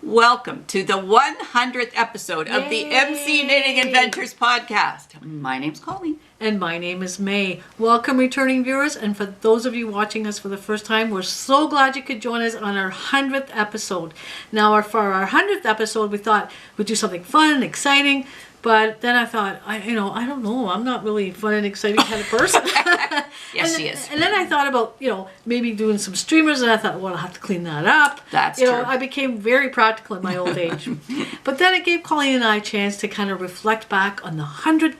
Welcome to the 100th episode of the MC Knitting Adventures podcast. My name's Colleen. And my name is May. Welcome, returning viewers. And for those of you watching us for the first time, we're so glad you could join us on our 100th episode. Now, for our 100th episode, we thought we'd do something fun and exciting. But then I thought, I don't know. I'm not really a fun and exciting kind of person. Yes, she is. And then I thought about, maybe doing some streamers. And I thought, well, I'll have to clean that up. That's true. I became very practical in my old age. But then it gave Colleen and I a chance to kind of reflect back on the 100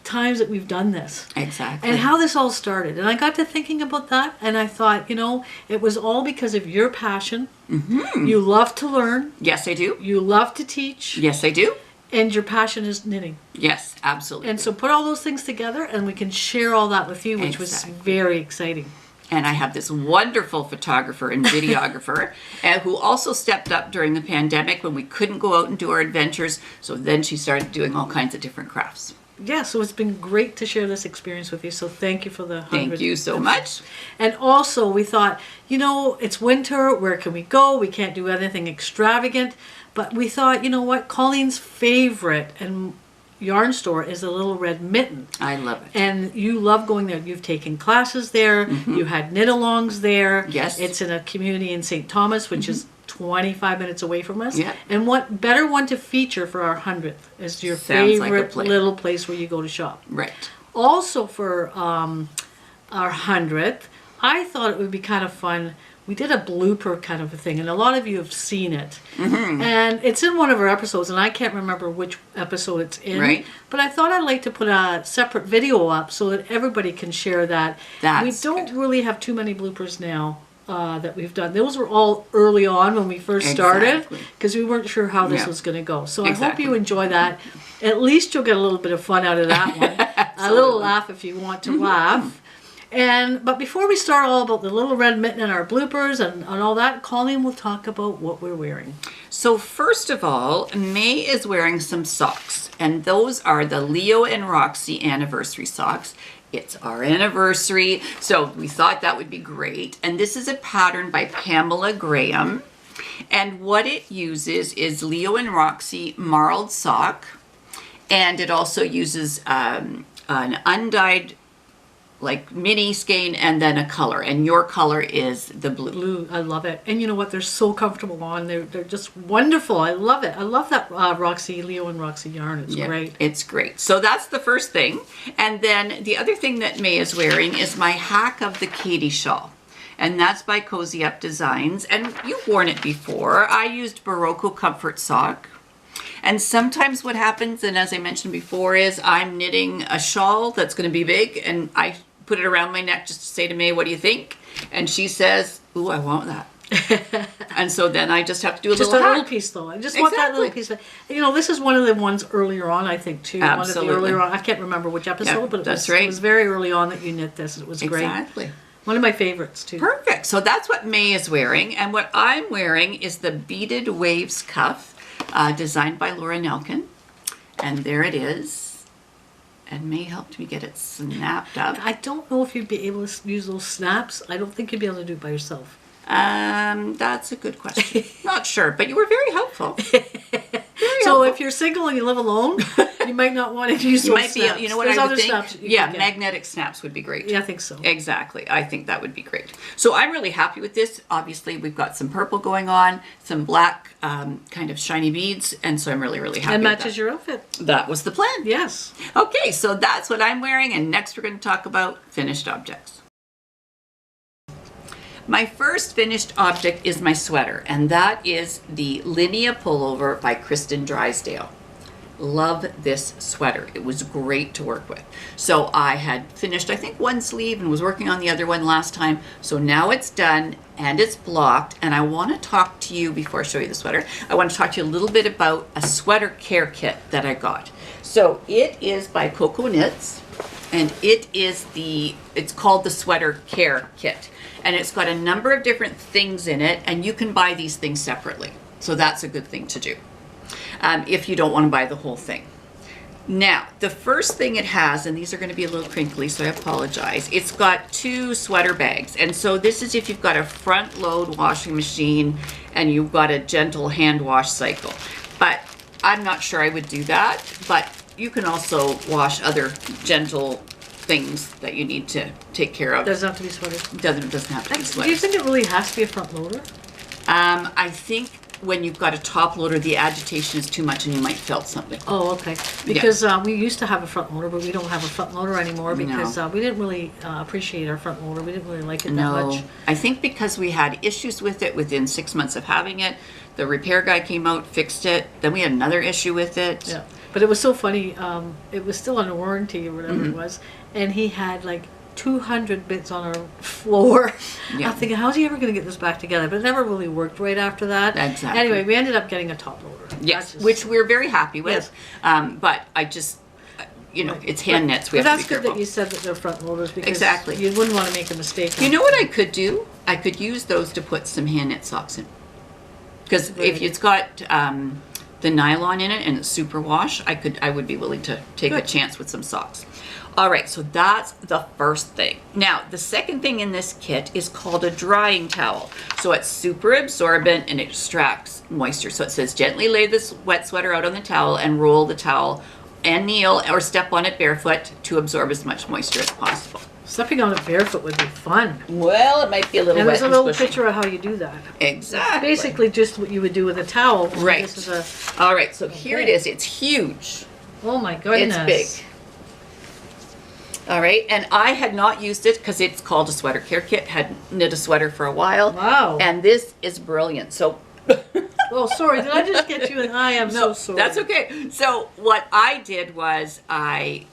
times that we've done this. Exactly. And how this all started. And I got to thinking about that. And I thought, it was all because of your passion. Mm-hmm. You love to learn. Yes, I do. You love to teach. Yes, I do. And your passion is knitting. Yes, absolutely. And so put all those things together and we can share all that with you, which was very exciting. And I have this wonderful photographer and videographer who also stepped up during the pandemic when we couldn't go out and do our adventures. So then she started doing all kinds of different crafts. Yeah, so it's been great to share this experience with you. So thank you for the 100. Thank you so much. And also we thought, it's winter. Where can we go? We can't do anything extravagant. But we thought, Colleen's favorite and yarn store is the Little Red Mitten. I love it. And you love going there. You've taken classes there. Mm-hmm. You had knit-alongs there. Yes. It's in a community in St. Thomas, which is 25 minutes away from us. Yeah. And what better one to feature for our 100th is your favorite little place where you go to shop. Right. Also for our 100th, I thought it would be kind of fun. We did a blooper kind of a thing, and a lot of you have seen it. Mm-hmm. And it's in one of our episodes, and I can't remember which episode it's in. Right. But I thought I'd like to put a separate video up so that everybody can share that. We don't really have too many bloopers now that we've done. Those were all early on when we first started, because we weren't sure how this was going to go. So I hope you enjoy that. At least you'll get a little bit of fun out of that one. A little laugh if you want to laugh. But before we start all about the Little Red Mitten and our bloopers and all that, Colleen will talk about what we're wearing. So first of all, May is wearing some socks, and those are the Leo and Roxy anniversary socks. It's our anniversary, so we thought that would be great. And this is a pattern by Pamela Graham, and what it uses is Leo and Roxy marled sock, and it also uses an undyed mini skein and then a color, and your color is the blue. I love it. And you know what, they're so comfortable on. They're just wonderful. I love it. I love that Leo and Roxy yarn. It's great. It's great. So that's the first thing. And then the other thing that May is wearing is my Hack of the Katie shawl, and that's by Cozy Up Designs, and you've worn it before. I used Barocco Comfort sock. And sometimes what happens, and as I mentioned before, is I'm knitting a shawl that's going to be big, and I put it around my neck just to say to May, what do you think? And she says, ooh, I want that. And so then I just have to do a little piece, though. I just want that little piece. This is one of the ones earlier on, I think, too. Absolutely. One of the earlier on. I can't remember which episode, but it was very early on that you knit this. It was great. Exactly. One of my favorites, too. Perfect. So that's what May is wearing. And what I'm wearing is the Beaded Waves cuff, designed by Laura Nelkin. And there it is. And May helped me get it snapped up. I don't know if you'd be able to use those snaps. I don't think you'd be able to do it by yourself. That's a good question. Not sure, but you were very helpful. If you're single and you live alone, you might not want to use those snaps. You know what There's I would other think? Snaps magnetic snaps would be great. Yeah, I think so. Exactly. I think that would be great. So I'm really happy with this. Obviously, we've got some purple going on, some black kind of shiny beads, and so I'm really, really happy with that. And matches your outfit. That was the plan. Yes. Okay, so that's what I'm wearing, and next we're going to talk about finished objects. My first finished object is my sweater, and that is the Linea pullover by Kristen Drysdale. Love this sweater. It was great to work with. So I had finished, I think, one sleeve and was working on the other one last time. So now it's done and it's blocked, and I want to talk to you, before I show you the sweater, I want to talk to you a little bit about a sweater care kit that I got. So it is by Coco Knits, and it's called the Sweater Care Kit. And it's got a number of different things in it, and you can buy these things separately. So that's a good thing to do if you don't want to buy the whole thing. Now, the first thing it has, and these are going to be a little crinkly, so I apologize. It's got 2 sweater bags. And so this is if you've got a front load washing machine and you've got a gentle hand wash cycle. But I'm not sure I would do that, but you can also wash other gentle things that you need to take care of. Doesn't have to be sweaters. Doesn't have to be sweaters. Do you think it really has to be a front loader? I think when you've got a top loader, the agitation is too much and you might felt something. Oh, okay. Because we used to have a front loader, but we don't have a front loader anymore because we didn't really appreciate our front loader. We didn't really like it that much. I think because we had issues with it within 6 months of having it. The repair guy came out, fixed it. Then we had another issue with it. Yeah. But it was so funny. It was still under warranty or whatever it was. And he had like 200 bits on our floor. Yeah. I'm thinking, how's he ever going to get this back together? But it never really worked right after that. Exactly. Anyway, we ended up getting a top loader. Yes, which we're very happy with. Yes. But I just, it's hand nets. We have to be careful. That's good that you said that they're front loaders because exactly. You wouldn't want to make a mistake. You know what I could do? I could use those to put some hand knit socks in. Because if it's got the nylon in it and it's super wash, I would be willing to take a chance with some socks. All right, so that's the first thing. Now, the second thing in this kit is called a drying towel. So it's super absorbent and extracts moisture. So it says gently lay this wet sweater out on the towel and roll the towel and kneel or step on it barefoot to absorb as much moisture as possible. Stepping on it barefoot would be fun. Well, it might be a little and wet. There's a little picture of how you do that. Exactly. It's basically just what you would do with a towel. Right. This is all right, so here it is. It's huge. Oh my goodness. It's big. All right, and I had not used it because it's called a sweater care kit. Had knit a sweater for a while. Wow. And this is brilliant. So. Oh, sorry. Did I just get you an eye? I'm so sorry. That's okay. So what I did was I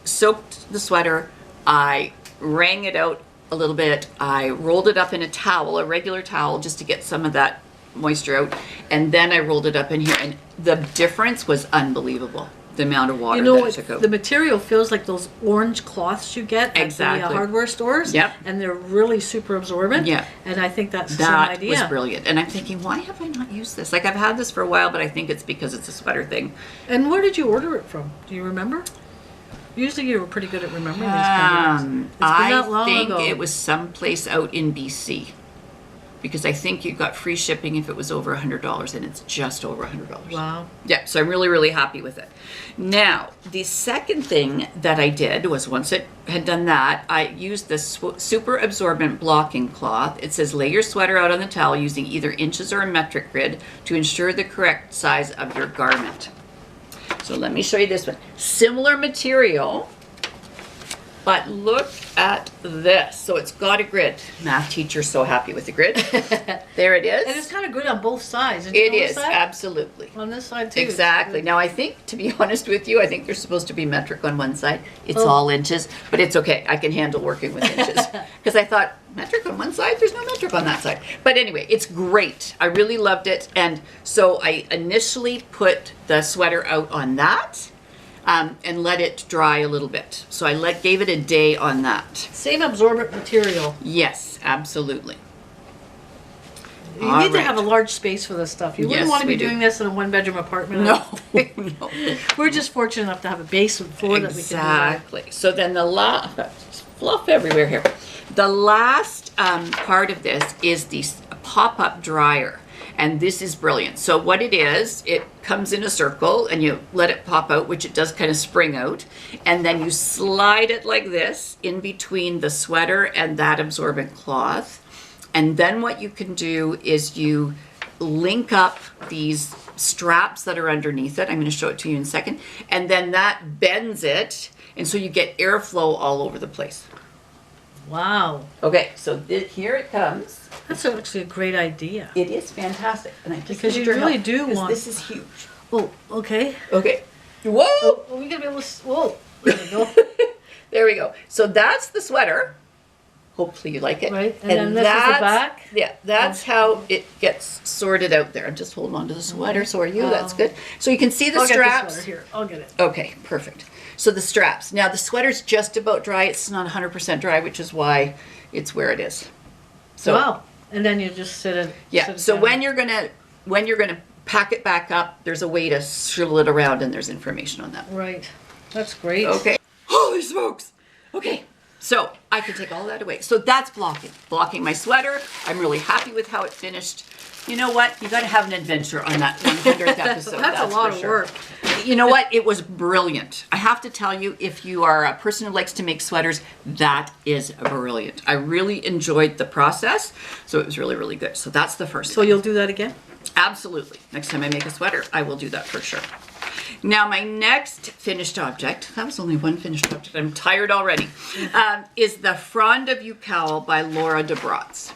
soaked the sweater. I wrung it out a little bit. I rolled it up in a towel, a regular towel, just to get some of that moisture out. And then I rolled it up in here. And the difference was unbelievable. The amount of water that it took out. The material feels like those orange cloths you get at the hardware stores. Yep. And they're really super absorbent. Yeah. And I think that's the same idea. That was brilliant. And I'm thinking, why have I not used this? Like, I've had this for a while, but I think it's because it's a sweater thing. And where did you order it from? Do you remember? Usually you were pretty good at remembering these kind of things. It's been that long ago. I think it was someplace out in BC. Because I think you got free shipping if it was over $100, and it's just over $100. Wow. Yeah, so I'm really, really happy with it. Now, the second thing that I did was once it had done that, I used this super absorbent blocking cloth. It says lay your sweater out on the towel using either inches or a metric grid to ensure the correct size of your garment. So let me show you this one. Similar material, but look at this. So it's got a grid. Math teacher's so happy with the grid. There it is. And it's kind of good on both sides. It is, absolutely. On this side too. Exactly. Now I think, to be honest with you, I think they're supposed to be metric on one side. It's all inches, but it's okay. I can handle working with inches. Because I thought, metric on one side, there's no metric on that side. But anyway, it's great. I really loved it. And so I initially put the sweater out on that. And let it dry a little bit. So I gave it a day on that. Same absorbent material. Yes, absolutely. You need to have a large space for this stuff. You wouldn't want to be doing this in a one-bedroom apartment. No, no. We're just fortunate enough to have a basement floor that we can do that. Exactly. So then the fluff everywhere here. The last part of this is the pop-up dryer. And this is brilliant. So what it is, it comes in a circle and you let it pop out, which it does kind of spring out. And then you slide it like this in between the sweater and that absorbent cloth. And then what you can do is you link up these straps that are underneath it. I'm going to show it to you in a second. And then that bends it. And so you get airflow all over the place. Wow. Okay, so here it comes. That's actually a great idea. It is fantastic. And I just because you really do want... This is huge. Oh, okay. Okay. Whoa! Oh, are we going to be able to... Whoa. There we go. There we go. So that's the sweater. Hopefully you like it. Right. And then this is the back. Yeah, that's how it gets sorted out there. I'm just holding on to the sweater. So are you. That's good. So you can see the straps. Get the here. I'll get it. Okay, perfect. So the straps. Now the sweater's just about dry. It's not 100% dry, which is why it's where it is. So wow. And then you just sit it. Yeah. So when you're gonna pack it back up. There's a way to shrivel it around, and there's information on that. Right. That's great. Okay. Holy smokes. Okay. So I can take all that away. So that's blocking. Blocking my sweater. I'm really happy with how it finished. You know what? You got to have an adventure on that 100th episode. That's a lot of work. You know what? It was brilliant. I have to tell you, if you are a person who likes to make sweaters, that is brilliant. I really enjoyed the process. So it was really, really good. So that's the first So thing. you'll do that again? Absolutely. Next time I make a sweater, I will do that for sure. Now, my next finished object, that was only one finished object, I'm tired already, is the Frond of You cowl by Laura de Bratz.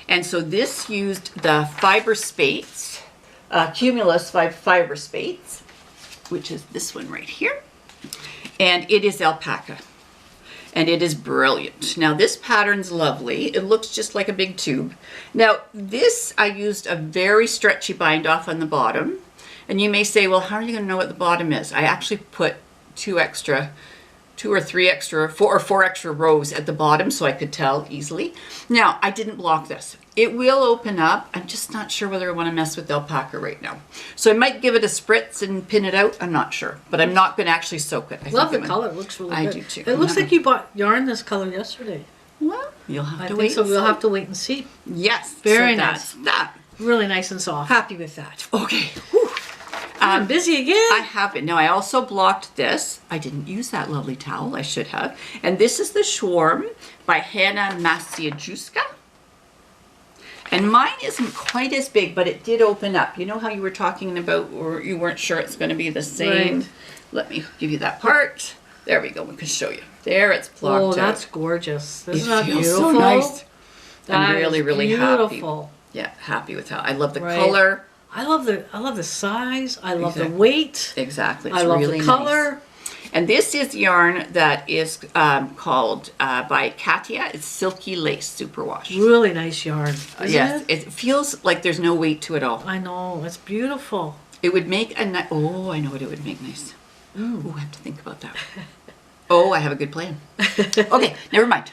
And so this used the fiber spates, Cumulus fiber spates, which is this one right here. And it is alpaca. And it is brilliant. Now this pattern's lovely. It looks just like a big tube. Now this, I used a very stretchy bind off on the bottom. And you may say, well, how are you going to know what the bottom is? I actually put two or four extra rows at the bottom so I could tell easily. Now, I didn't block this. It will open up. I'm just not sure whether I want to mess with alpaca right now. So I might give it a spritz and pin it out. I'm not sure. But I'm not going to actually soak it. I love the color. It looks really good. I do too. It looks like you bought yarn this color yesterday. Well, you'll have to I wait. think so. We'll have to wait and see. Yes. Very so nice. That's that. Really nice and soft. Happy with that. Okay. Whew. I'm busy again. I have it. Now, I also blocked this. I didn't use that lovely towel. I should have. And this is the Schwarm by Hanna Masiajuska. And mine isn't quite as big, but it did open up. You know how you were talking about, or you weren't sure it's going to be the same? Right. Let me give you that part. There we go. We can show you. There, it's blocked out. Oh, that's gorgeous. Isn't It that feels beautiful? so nice. That I'm really, is really beautiful. happy. Yeah, happy with how I love the Right. color. I love the size. I love Exactly. the weight. Exactly. It's I love really the color. nice. And this is yarn that is called by Katia. It's Silky Lace Superwash. Really nice yarn. Isn't Yes, it? it feels like there's no weight to it all. I know. It's beautiful. It would make a nice. Oh, I know what it would make nice. Oh, I have to think about that. Oh, I have a good plan. Okay, never mind.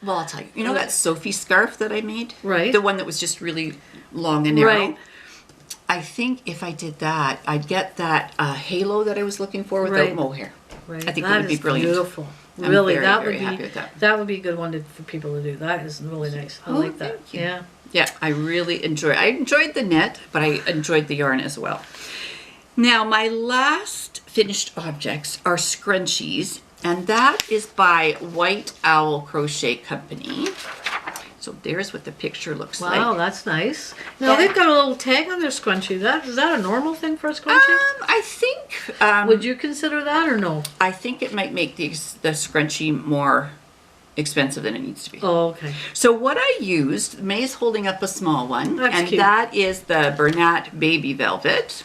Well, I'll tell you. You know that Sophie scarf that I made? Right. The one that was just really long and narrow? Right. I think if I did that, I'd get that halo that I was looking for without Right. mohair. Right. I think that that would be is brilliant. Beautiful. I'm Really, very, that very would be happy with that. that would be a good one for people to do. That is really nice. I Oh, like that. thank you. Yeah. Yeah, I really enjoyed the knit, but I enjoyed the yarn as well. Now, my last finished objects are scrunchies, and that is by White Owl Crochet Company. So there's what the picture looks like. Wow, that's nice. Now Yeah. they've got a little tag on their scrunchie. Is that a normal thing for a scrunchie? I think Would you consider that or no? I think it might make the scrunchie more expensive than it needs to be. Oh, okay. So what I used, May's holding up a small one, That's and cute. that is the Bernat Baby Velvet.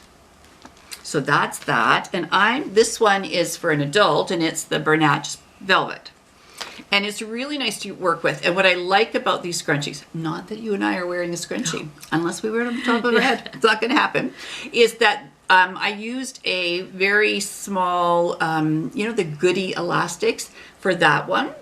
So that's that, and this one is for an adult, and it's the Bernat Velvet. And it's really nice to work with. And what I like about these scrunchies, not that you and I are wearing a scrunchie, unless we wear it on the top of our head, it's not going to happen, is that I used a very small, the goodie elastics for that one.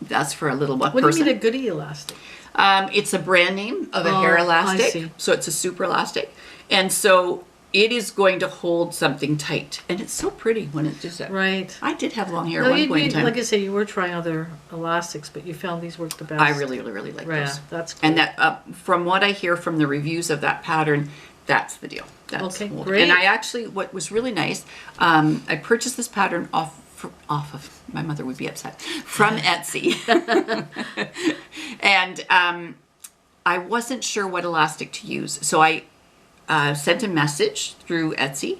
That's for a little one What person. do you mean a goodie elastic? It's a brand name of a hair I elastic. see. So it's a super elastic. And so it is going to hold something tight. And it's so pretty when it does that. Right. I did have long hair No, at one point in time. like I say, you were trying other elastics, but you found these worked the best. I really, really, really like Yeah, those. that's cool. And that, from what I hear from the reviews of that pattern, that's the deal. That's Okay, what- great. And I actually, what was really nice, I purchased this pattern off of, my mother would be upset, from Etsy. And I wasn't sure what elastic to use. So I sent a message through Etsy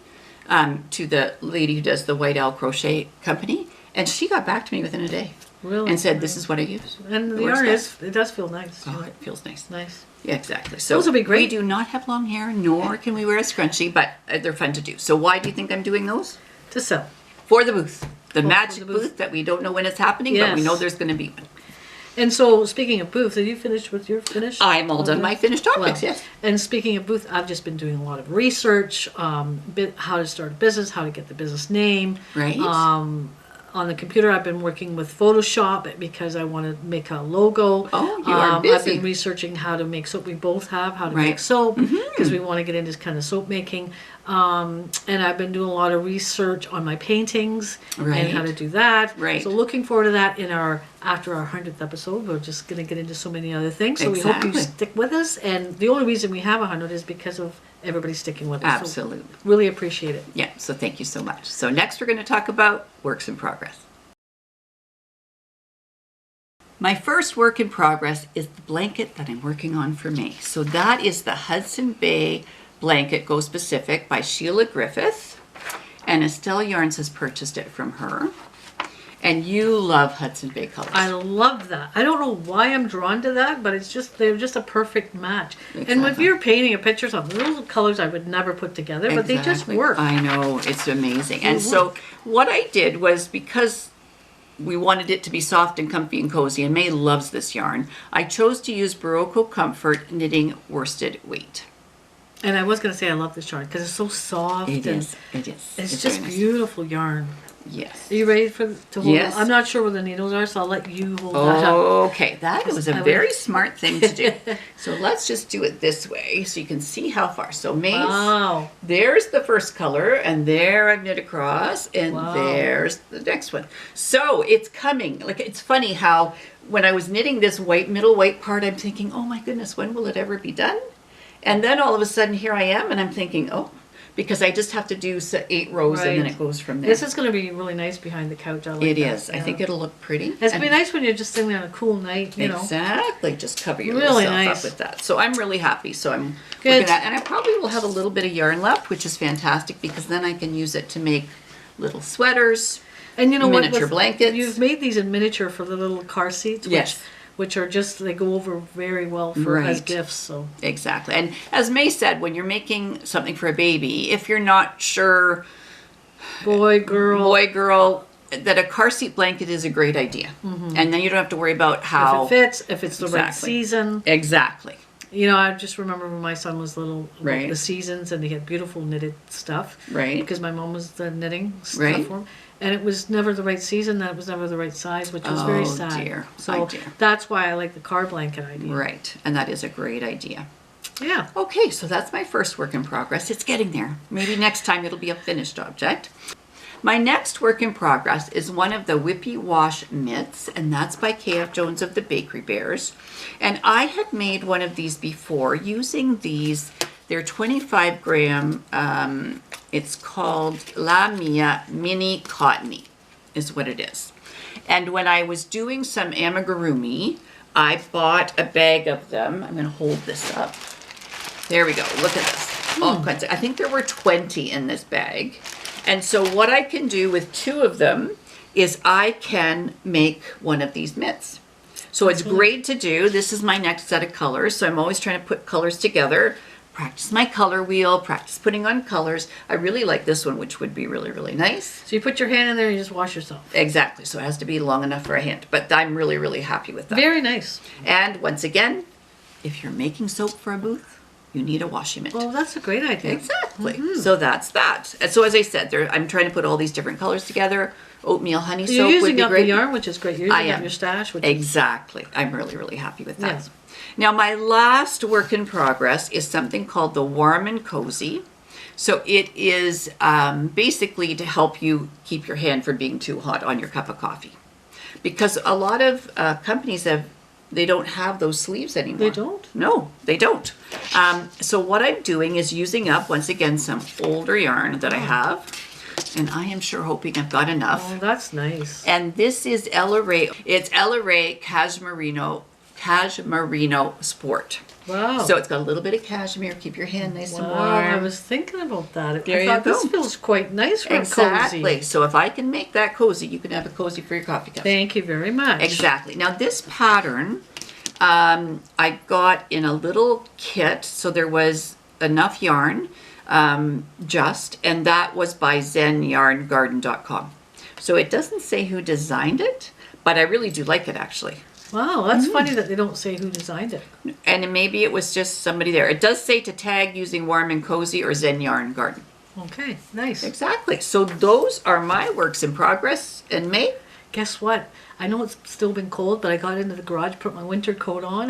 to the lady who does the White Owl Crochet Company, and she got back to me within a day. Really? And said, this is what I use. And the Works yarn best. it does feel nice. Oh, it feels nice. Nice. Yeah, exactly. So Those would be great. We do not have long hair, nor can we wear a scrunchie, but they're fun to do. So why do you think I'm doing those? To sell. For the booth. The for magic the booth. booth that we don't know when it's happening, but we Yes. know there's going to be one. And so, speaking of booth, are you finished with your finish? I'm all done my finished objects, yes. And speaking of booth, I've just been doing a lot of research, how to start a business, how to get the business name. Right. on the computer, I've been working with Photoshop because I want to make a logo. Oh, you are busy. I've been researching how to make soap. We both have how to make soap because we want to get into kind of soap making. And I've been doing a lot of research on my paintings and how to do that. Right. So looking forward to that after our 100th episode. We're just going to get into so many other things. So we hope you stick with us. And the only reason we have 100 is because of everybody sticking with us. Absolutely. So really appreciate it. Yeah, so thank you so much. So next we're going to talk about works in progress. My first work in progress is the blanket that I'm working on for May. So that is the Hudson Bay Blanket Go Specific by Sheila Griffith. And Estelle Yarns has purchased it from her. And you love Hudson Bay colors. I love that. I don't know why I'm drawn to that, but they're just a perfect match. Exactly. And if you're painting a picture or something, those are colors I would never put together, but they just work. I know, it's amazing. And so what I did was, because we wanted it to be soft and comfy and cozy, and May loves this yarn, I chose to use Barocco Comfort Knitting Worsted Weight. And I was going to say I love this yarn because it's so soft. It is. It's just beautiful yarn. Yes. Are you ready to hold it? I'm not sure where the needles are, so I'll let you hold that up. Okay, that was a very smart thing to do. So let's just do it this way so you can see how far. So May's, there's the first color, and there I've knit across, and there's the next one. So it's coming. Like, it's funny how when I was knitting this middle white part, I'm thinking, oh my goodness, when will it ever be done? And then all of a sudden here I am, and I'm thinking, because I just have to do 8 rows and then it goes from there. This is going to be really nice behind the couch. I like it is. Yeah. I think it'll look pretty. It's going to be nice when you're just sitting there on a cool night, you know. Exactly. Just cover yourself up with that. So I'm really happy. So I'm good. Looking at, and I probably will have a little bit of yarn left, which is fantastic because then I can use it to make little sweaters, and miniature blankets. You've made these in miniature for the little car seats, which are just, they go over very well as gifts. So exactly. And as May said, when you're making something for a baby, if you're not sure, boy, girl, that a car seat blanket is a great idea. And then you don't have to worry about how if it fits, if it's the right season. Exactly. You know, I just remember when my son was little, the seasons, and he had beautiful knitted stuff. Because my mom was the knitting stuff for him. And it was never the right season, that it was never the right size, which was very sad. So that's why I like the car blanket idea. Right, and that is a great idea. Yeah. Okay, so that's my first work in progress. It's getting there. Maybe next time it'll be a finished object. My next work in progress is one of the Whippy Wash mitts, and that's by K.F. Jones of the Bakery Bears. And I had made one of these before using these. They're 25 gram, it's called La Mia Mini Cottony, is what it is. And when I was doing some amigurumi, I bought a bag of them. I'm going to hold this up. There we go. Look at this. All kinds of, I think there were 20 in this bag. And so what I can do with 2 of them is I can make one of these mitts. So it's great to do. This is my next set of colors. So I'm always trying to put colors together. Practice my color wheel, practice putting on colors. I really like this one, which would be really, really nice. So you put your hand in there and you just wash yourself. Exactly. So it has to be long enough for a hand. But I'm really, really happy with that. Very nice. And once again, if you're making soap for a booth, you need a washi mitt. Well, that's a great idea. Exactly. So that's that. And so as I said, I'm trying to put all these different colors together. Oatmeal honey soap would be great. You're using up the yarn, which is great. You're using up your stash. Exactly. I'm really, really happy with that. Yes. Now, my last work in progress is something called the Warm and Cozy. So it is basically to help you keep your hand from being too hot on your cup of coffee. Because a lot of companies they don't have those sleeves anymore. They don't? No, they don't. So what I'm doing is using up, once again, some older yarn that I have. And I am sure hoping I've got enough. Oh, that's nice. And this is Ella Ray. It's Ella Ray Cashmerino Sport. Wow. So it's got a little bit of cashmere. Keep your hand nice and warm. I was thinking about that. There I thought this feels quite nice for exactly. cozy. So if I can make that cozy, you can have a cozy for your coffee cup. Thank you very much. Exactly. Now this pattern I got in a little kit. So there was enough yarn and that was by zenyarngarden.com. So it doesn't say who designed it, but I really do like it actually. Wow, that's funny that they don't say who designed it. And maybe it was just somebody there. It does say to tag using Warm and Cozy or Zen Yarn Garden. Okay, nice. Exactly. So those are my works in progress. And May? Guess what? I know it's still been cold, but I got into the garage, put my winter coat on.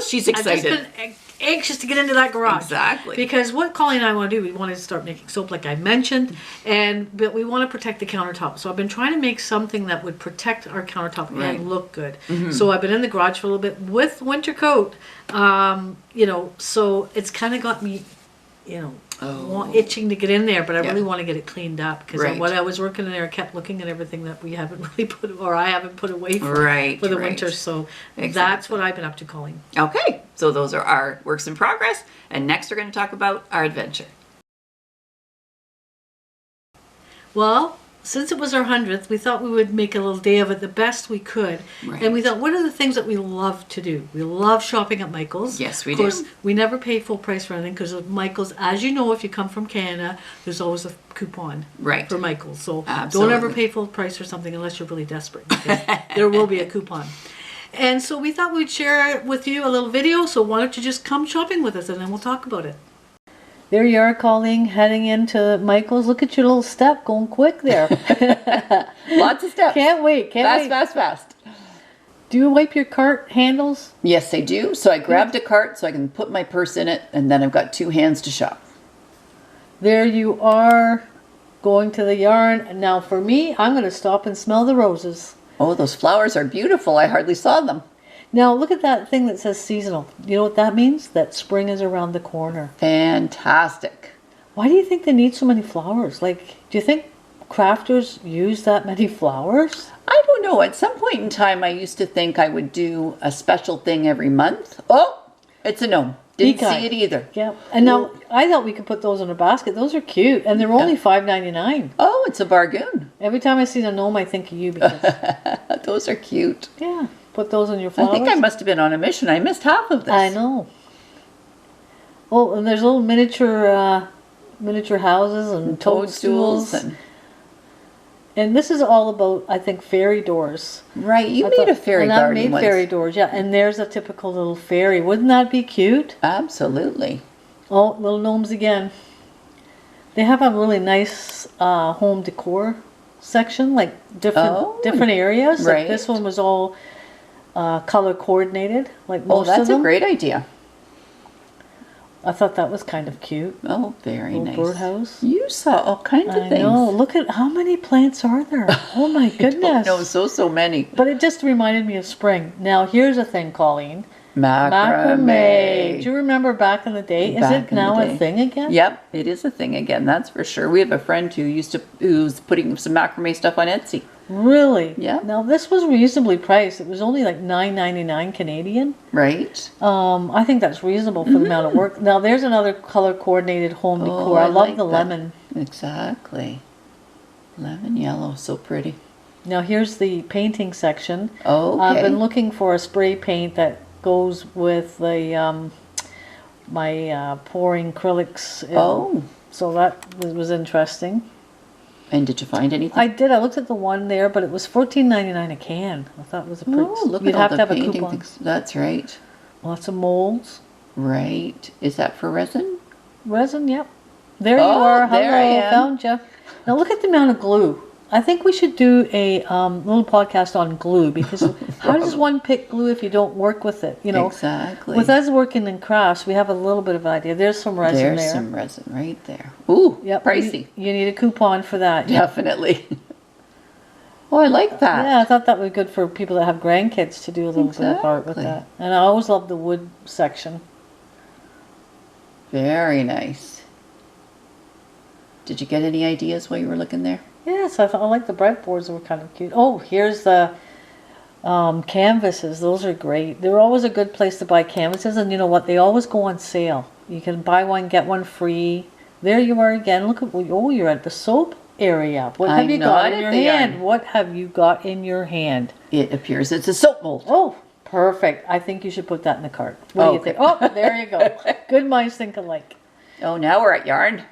She's excited. I've just been anxious to get into that garage. Exactly. Because what Colleen and I want to do, we want to start making soap like I mentioned, but we want to protect the countertop. So I've been trying to make something that would protect our countertop and look good. So I've been in the garage for a little bit with winter coat, so it's kind of got me, itching to get in there, but I really want to get it cleaned up because when I was working in there, I kept looking at everything that we haven't really I haven't put away for the winter. So that's what I've been up to, Colleen. Okay, so those are our works in progress, and next we're going to talk about our adventure. Well, since it was our 100th, we thought we would make a little day of it the best we could. Right. And we thought, what are the things that we love to do? We love shopping at Michael's. Yes, we do. Of course, we never pay full price for anything because of Michael's. As you know, if you come from Canada, there's always a coupon for Michael's. So don't ever pay full price for something unless you're really desperate, because there will be a coupon. And so we thought we'd share with you a little video. So why don't you just come shopping with us and then we'll talk about it. There you are, Colleen, heading into Michael's. Look at your little step, going quick there. Lots of steps. Can't wait. Fast. Do you wipe your cart handles? Yes, I do. So I grabbed a cart so I can put my purse in it, and then I've got 2 hands to shop. There you are, going to the yarn. And now for me, I'm going to stop and smell the roses. Oh, those flowers are beautiful. I hardly saw them. Now, look at that thing that says seasonal. You know what that means? That spring is around the corner. Fantastic. Why do you think they need so many flowers? Do you think crafters use that many flowers? I don't know. At some point in time, I used to think I would do a special thing every month. Oh, it's a no. Didn't see it either. Yeah. And now, I thought we could put those in a basket. Those are cute. And they're only $5.99. Oh, it's a bargain. Every time I see a gnome, I think of you. Because those are cute. Yeah. Put those in your flowers. I think I must have been on a mission. I missed half of this. I know. Oh, and there's little miniature houses and toadstools. And this is all about, I think, fairy doors. Right, you made a fairy garden once. I made fairy doors, yeah. And there's a typical little fairy. Wouldn't that be cute? Absolutely. Oh, little gnomes again. They have a really nice home decor section, different areas. Right. Like this one was all color coordinated, like most of them. Oh, that's a great idea. I thought that was kind of cute. Oh, very nice. Birdhouse. You saw all kinds of things. I know. Look at how many plants are there. Oh my goodness. No, so many. But it just reminded me of spring. Now here's a thing, Colleen. Macrame. Do you remember back in the day? Is it now a thing again? Yep, it is a thing again. That's for sure. We have a friend who's putting some macrame stuff on Etsy. Really? Yeah. Now this was reasonably priced. It was only like $9.99 Canadian. Right. I think that's reasonable for the amount of work. Now there's another color coordinated home decor. I love the lemon. Exactly. Lemon yellow, so pretty. Now here's the painting section. Oh, okay. I've been looking for a spray paint that goes with the my pouring acrylics. So that was interesting. And did you find anything? I did. I looked at the one there, but it was $14.99 a can. I thought it was a pretty. Oh, look You'd at all have the to have a painting coupon. things. That's right. Lots of molds. Right. Is that for resin? Resin, yep. There you are. Hello, there I am. Found you. Now look at the amount of glue. I think we should do a little podcast on glue, because how does one pick glue if you don't work with it? You know, exactly. With us working in crafts, we have a little bit of an idea. There's some resin there. There's some resin right there. Ooh, yep, pricey. You need a coupon for that. Definitely. Oh, I like that. Yeah, I thought that would be good for people that have grandkids to do a little bit of art with that. And I always love the wood section. Very nice. Did you get any ideas while you were looking there? Yes, I like the breadboards. They were kind of cute. Oh, here's the canvases. Those are great. They're always a good place to buy canvases, and you know what? They always go on sale. You can buy one, get one free. There you are again. Look at, oh, you're at the soap area. What have you got in your hand? What have you got in your hand? It appears it's a soap mold. Oh, perfect. I think you should put that in the cart. What do you think? Oh, there you go. Good minds think alike. Oh, now we're at yarn.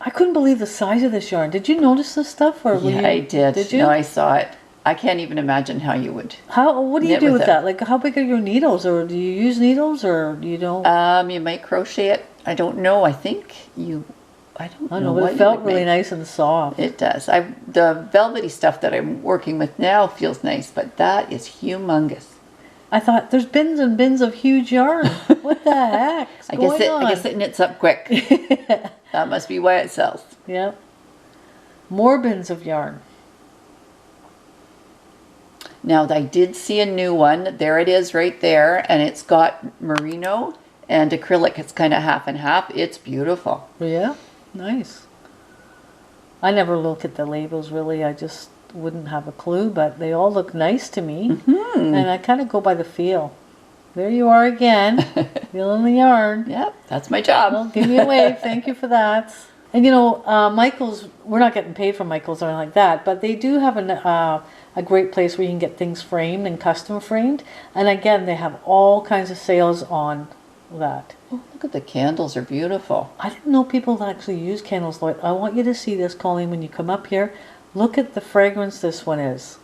I couldn't believe the size of this yarn. Did you notice this stuff? Or yeah, I did. Did you? No, I saw it. I can't even imagine how you would. What do you do with that? Like, how big are your needles? Or do you use needles, or you don't? You might crochet it. I don't know. I think you I don't I know know, but it felt really nice and soft. It does. The velvety stuff that I'm working with now feels nice, but that is humongous. I thought, there's bins and bins of huge yarn. What the heck's going on? I guess it knits up quick. That must be why it sells. Yep. More bins of yarn. Now, I did see a new one. There it is right there. And it's got merino and acrylic. It's kind of half and half. It's beautiful. Yeah, nice. I never look at the labels, really. I just wouldn't have a clue, but they all look nice to me. Mm-hmm. And I kind of go by the feel. There you are again, feeling the yarn. Yep, that's my job. Well, give me a wave. Thank you for that. And you know, Michael's, we're not getting paid from Michael's or anything like that, but they do have a great place where you can get things framed and custom framed. And again, they have all kinds of sales on that. Oh, look at the candles, are beautiful. I didn't know people actually use candles. Like, I want you to see this, Colleen, when you come up here. Look at the fragrance this one is.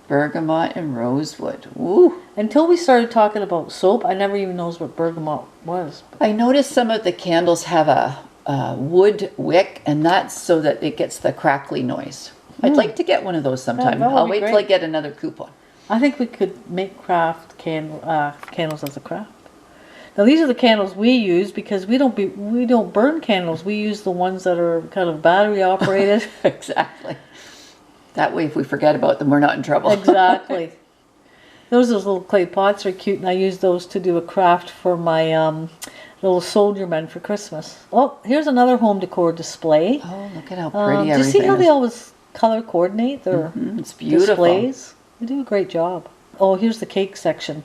Bergamot and rosewood. Ooh. Until we started talking about soap, I never even knows what bergamot was. I noticed some of the candles have a wood wick, and that's so that it gets the crackly noise. I'd like to get one of those sometime. Yeah, I'll wait till I get another coupon. I think we could make candles as a craft. Now these are the candles we use because we don't burn candles. We use the ones that are kind of battery operated. Exactly. That way, if we forget about them, we're not in trouble. Exactly. Those little clay pots are cute, and I use those to do a craft for my little soldier men for Christmas. Oh, here's another home decor display. Oh, look at how pretty everything is. Do you see how they always color coordinate their it's beautiful. displays? They do a great job. Oh, here's the cake section.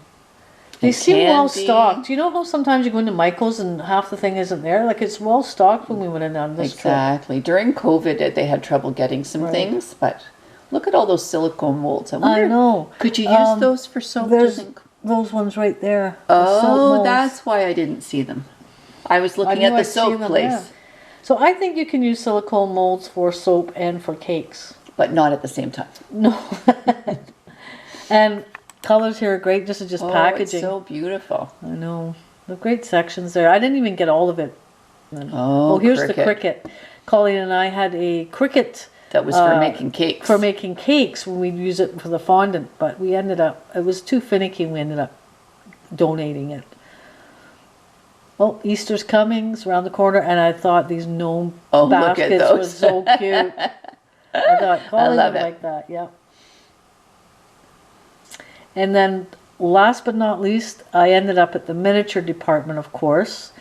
They seem well stocked. You know how sometimes you go into Michael's and half the thing isn't there? Like, it's well stocked when we went in on this trip. Exactly. During COVID, they had trouble getting some things, but look at all those silicone molds. I know. Could you use those for soap? There's those ones right there. Oh, that's why I didn't see them. I was looking at the soap place. There. So I think you can use silicone molds for soap and for cakes. But not at the same time. No. And colors here are great. This is just packaging. It's so beautiful. I know. The great sections there. I didn't even get all of it. Oh, here's the Cricut. Colleen and I had a Cricut. That was for making cakes. For making cakes when we'd use it for the fondant. But we ended up, it was too finicky and we ended up donating it. Oh, Easter's coming. It's around the corner. And I thought these gnome baskets were so cute. I thought Colleen would like that. Yeah. And then last but not least, I ended up at the miniature department, of course.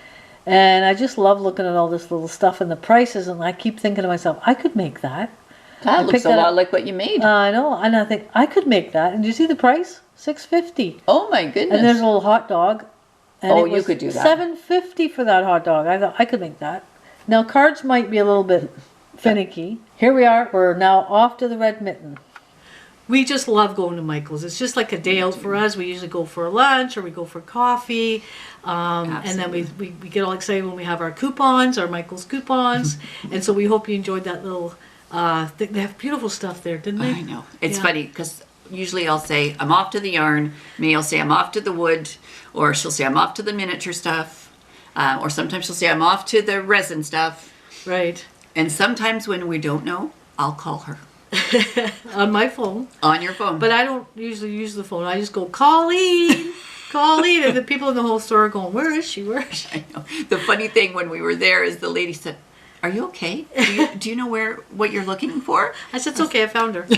And I just love looking at all this little stuff and the prices. And I keep thinking to myself, I could make that. That looks a lot like what you made. I know. And I think, I could make that. And do you see the price? $6.50. Oh, my goodness. And there's a little hot dog. And you could do that. $7.50 for that hot dog. I thought, I could make that. Now, cards might be a little bit finicky. Here we are. We're now off to the Red Mitten. We just love going to Michael's. It's just like a day out for us. We usually go for lunch or we go for coffee. And then we get all excited when we have our coupons, our Michael's coupons. And so we hope you enjoyed that little, they have beautiful stuff there, didn't they? I know. It's funny because usually I'll say, I'm off to the yarn. May will say, I'm off to the wood. Or she'll say, I'm off to the miniature stuff. Or sometimes she'll say, I'm off to the resin stuff. Right. And sometimes when we don't know, I'll call her. On my phone. On your phone. But I don't usually use the phone. I just go, Colleen, Colleen. And the people in the whole store are going, where is she? Where is she? I know. The funny thing when we were there is the lady said, are you okay? Do you know what you're looking for? I said, it's okay. I found her.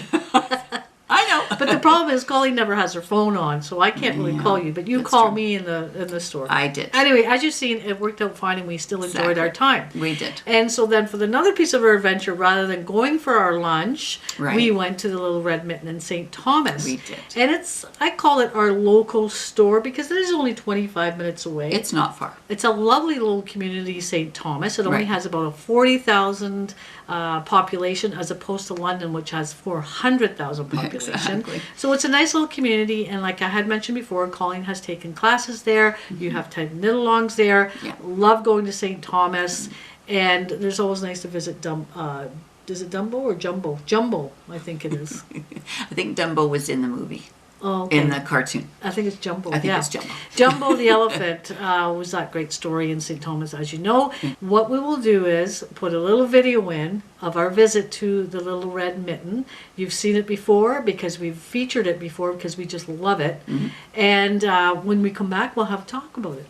I know. But the problem is Colleen never has her phone on, so I can't really call you. But you call me in the store. I did. Anyway, as you've seen, it worked out fine, and we still enjoyed our time. We did. And so then for another piece of our adventure, rather than going for our lunch, we went to the Little Red Mitten in St. Thomas. We did. And I call it our local store because it is only 25 minutes away. It's not far. It's a lovely little community, St. Thomas. It only has about a 40,000 population as opposed to London, which has 400,000 population. Exactly. So it's a nice little community, and like I had mentioned before, Colleen has taken classes there. You have taken knit-alongs there. Yeah. Love going to St. Thomas, and there's always nice to visit is it Dumbo or Jumbo? Jumbo, I think it is. I think Dumbo was in the movie. in the cartoon. I think it's Jumbo. I think it's Jumbo. Jumbo the elephant was that great story in St. Thomas, as you know. What we will do is put a little video in of our visit to the Little Red Mitten. You've seen it before because we've featured it before because we just love it. And when we come back, we'll have a talk about it.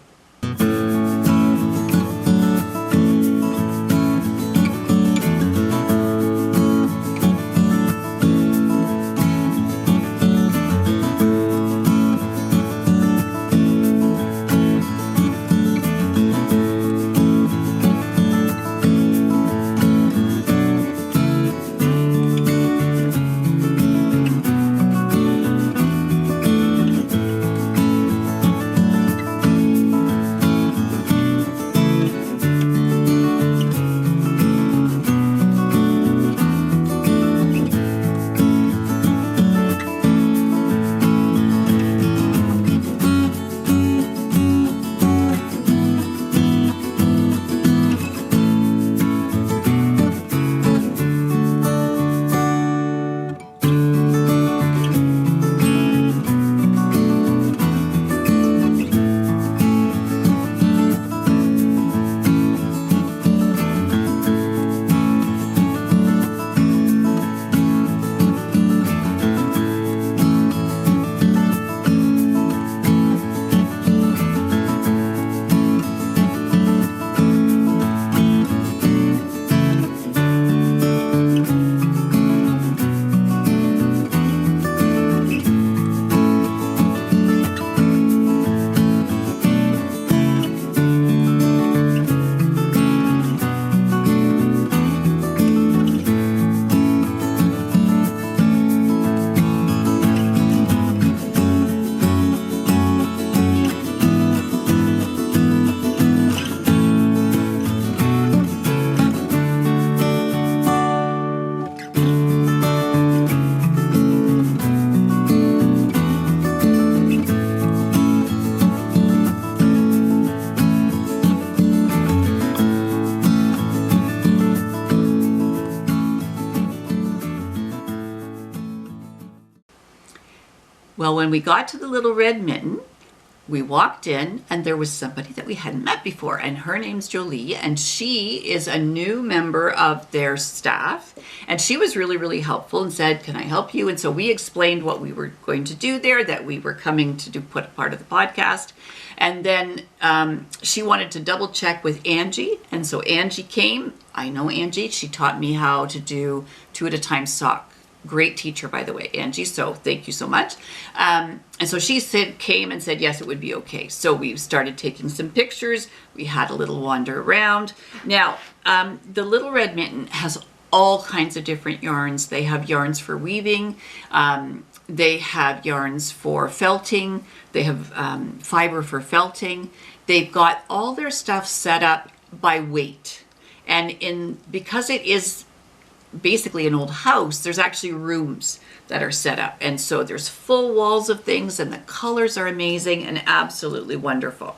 Well, when we got to the Little Red Mitten, we walked in and there was somebody that we hadn't met before, and her name's Jolie, and she is a new member of their staff, and she was really, really helpful and said, can I help you? And so we explained what we were going to do there, that we were coming to put part of the podcast. And then she wanted to double check with Angie, and so Angie came. I know Angie. She taught me how to do 2 at a time sock. Great teacher, by the way, Angie, so thank you so much. And so she came and said, yes, it would be okay. So we started taking some pictures. We had a little wander around. Now, the Little Red Mitten has all kinds of different yarns. They have yarns for weaving. They have yarns for felting. They have fiber for felting. They've got all their stuff set up by weight. And because it is basically an old house, there's actually rooms that are set up, and so there's full walls of things, and the colors are amazing and absolutely wonderful.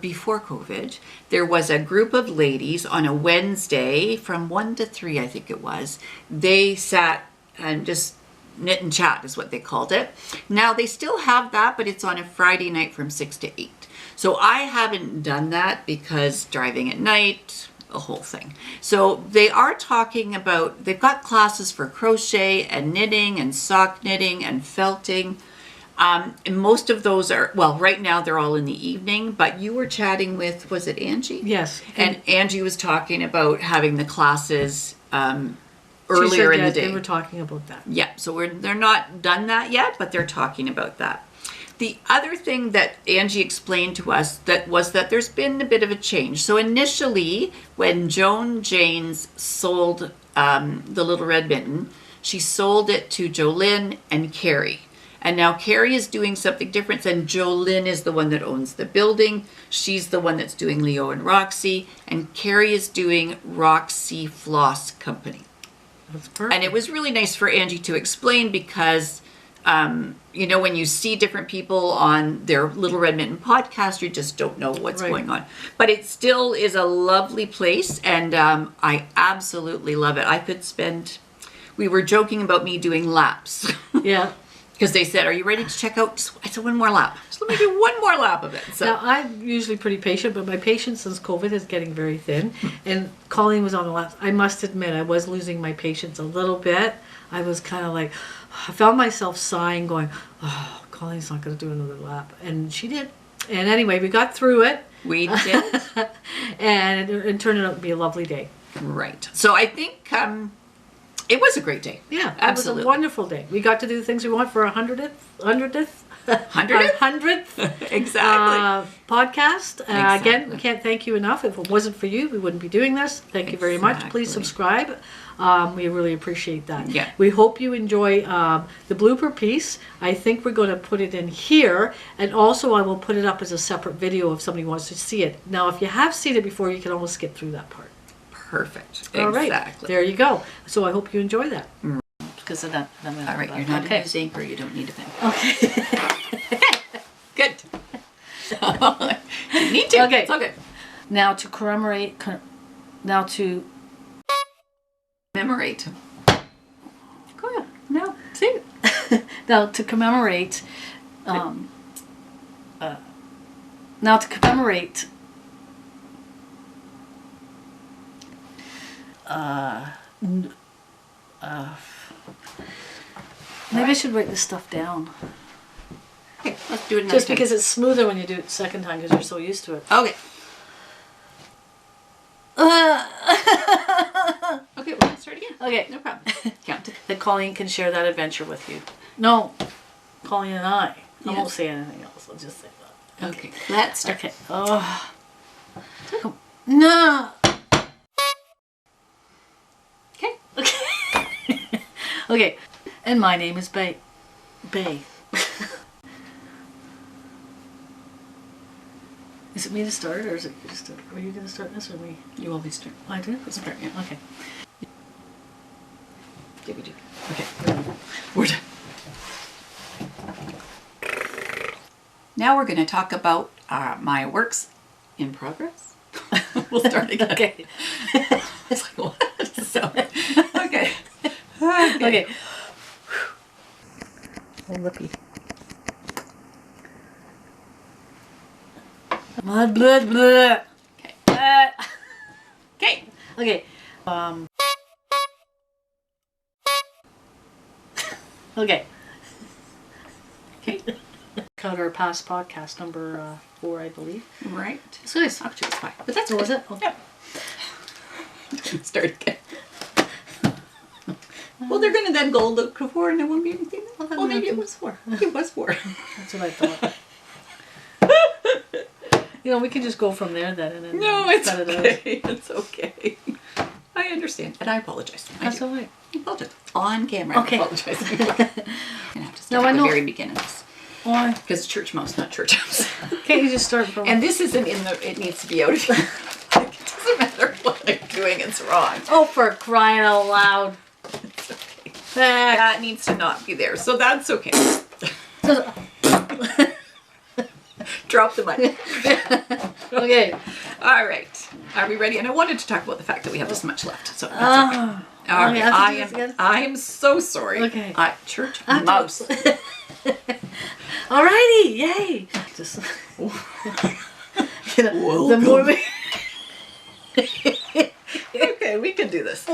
Before COVID, there was a group of ladies on a Wednesday from 1 to 3, I think it was. They sat and just knit and chat is what they called it. Now they still have that, but it's on a Friday night from 6 to 8. So I haven't done that because driving at night, a whole thing. So they are talking about, they've got classes for crochet and knitting and sock knitting and felting. And most of those are, well, right now they're all in the evening, but you were chatting with, was it Angie? Yes. And Angie was talking about having the classes earlier in the day. They were talking about that. Yeah, so they're not done that yet, but they're talking about that. The other thing that Angie explained to us was that there's been a bit of a change. So initially, when Joan Janes sold the Little Red Mitten, she sold it to Jolynn and Carrie. And now Carrie is doing something different, and Jolynn is the one that owns the building. She's the one that's doing Leo and Roxy, and Carrie is doing Roxy Floss Company. That's perfect. And it was really nice for Angie to explain because you know, when you see different people on their Little Red Mitten podcast, you just don't know what's going on. But it still is a lovely place, and I absolutely love it. I could spend, we were joking about me doing laps. Yeah. Because they said, are you ready to check out? I said, one more lap. So let me do one more lap of it. So. Now, I'm usually pretty patient, but my patience since COVID is getting very thin. And Colleen was on the lap. I must admit, I was losing my patience a little bit. I was kind of like, I found myself sighing, going, oh, Colleen's not going to do another lap. And she did. And anyway, we got through it. We did. And it turned out to be a lovely day. Right. So I think it was a great day. Yeah, absolutely. It was a wonderful day. We got to do the things we want for our 100th exactly podcast. Again, we can't thank you enough. If it wasn't for you, we wouldn't be doing this. Thank you very much. Please subscribe. We really appreciate that. Yeah. We hope you enjoy the blooper piece. I think we're going to put it in here, and also I will put it up as a separate video if somebody wants to see it. Now, if you have seen it before, you can almost skip through that part. Perfect. All right. Exactly. There you go. So I hope you enjoy that. Because of that. All right. You're not a news anchor. You don't need a pen. Okay. Good. You need to. Okay. It's okay. Now to commemorate. Commemorate. Go ahead. No. Sing it. Now to commemorate. Now to commemorate. Maybe I should write this stuff down. Okay, let's do it another Just time. because it's smoother when you do it the second time because you're so used to it. Okay. Okay, we're going to start again. Okay. No problem. Count it. That Colleen can share that adventure with you. No, Colleen and I. I won't say anything else. I'll just say that. Okay, let's start. Okay. Oh. No. Okay. Okay. Okay. And my name is Bay. Is it me to start, or is it you to start? Are you going to start this, or me? You always start. I do? Start, yeah. Okay. Yeah, we do. Okay. We're done. Now we're going to talk about my works in progress. We'll start again. Okay. It's like, what? So, okay. Okay. Oh, lippy. Blood, blood, blood. Okay. Okay. Okay. Okay. Okay. Cut our past podcast number 4, I believe. Right. So nice. Actually, it's fine. But that's Was it? Oh. Yeah. Start again. Well, they're going to then go look for 4 and there won't be anything. Well, maybe it was 4. It was 4. That's what I thought. You know, we can just go from there then. And then No, it's cut it out. okay. It's okay. I understand. And I apologize. That's all right. I apologize. On camera, Okay. I apologize. I'm going to have to start No, I at the know. very beginning. Why? Because it's church mouse, not church house. Can't you just start from... And this isn't in the, it needs to be out of here. Like, it doesn't matter what I'm doing, it's wrong. Oh, for crying out loud. It's okay. Heck. That needs to not be there, so that's okay. Drop the mic. Okay. All right. Are we ready? And I wanted to talk about the fact that we have this much left, so that's okay. All okay, right. I am so sorry. Okay. Church mouse. Alrighty, yay! Just you know, the more we... Okay, we can do this.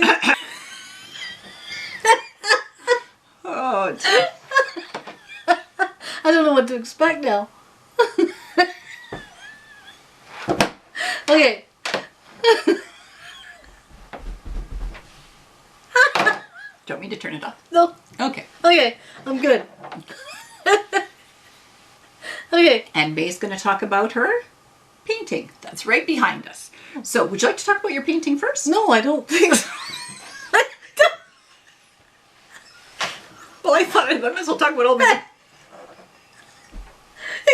Oh, dear. I don't know what to expect now. Okay. Do you want me to turn it off? No. Okay. Okay, I'm good. Okay. And May's going to talk about her painting. That's right behind us. So, would you like to talk about your painting first? No, I don't think so. Well, I thought I might as well talk about all the... You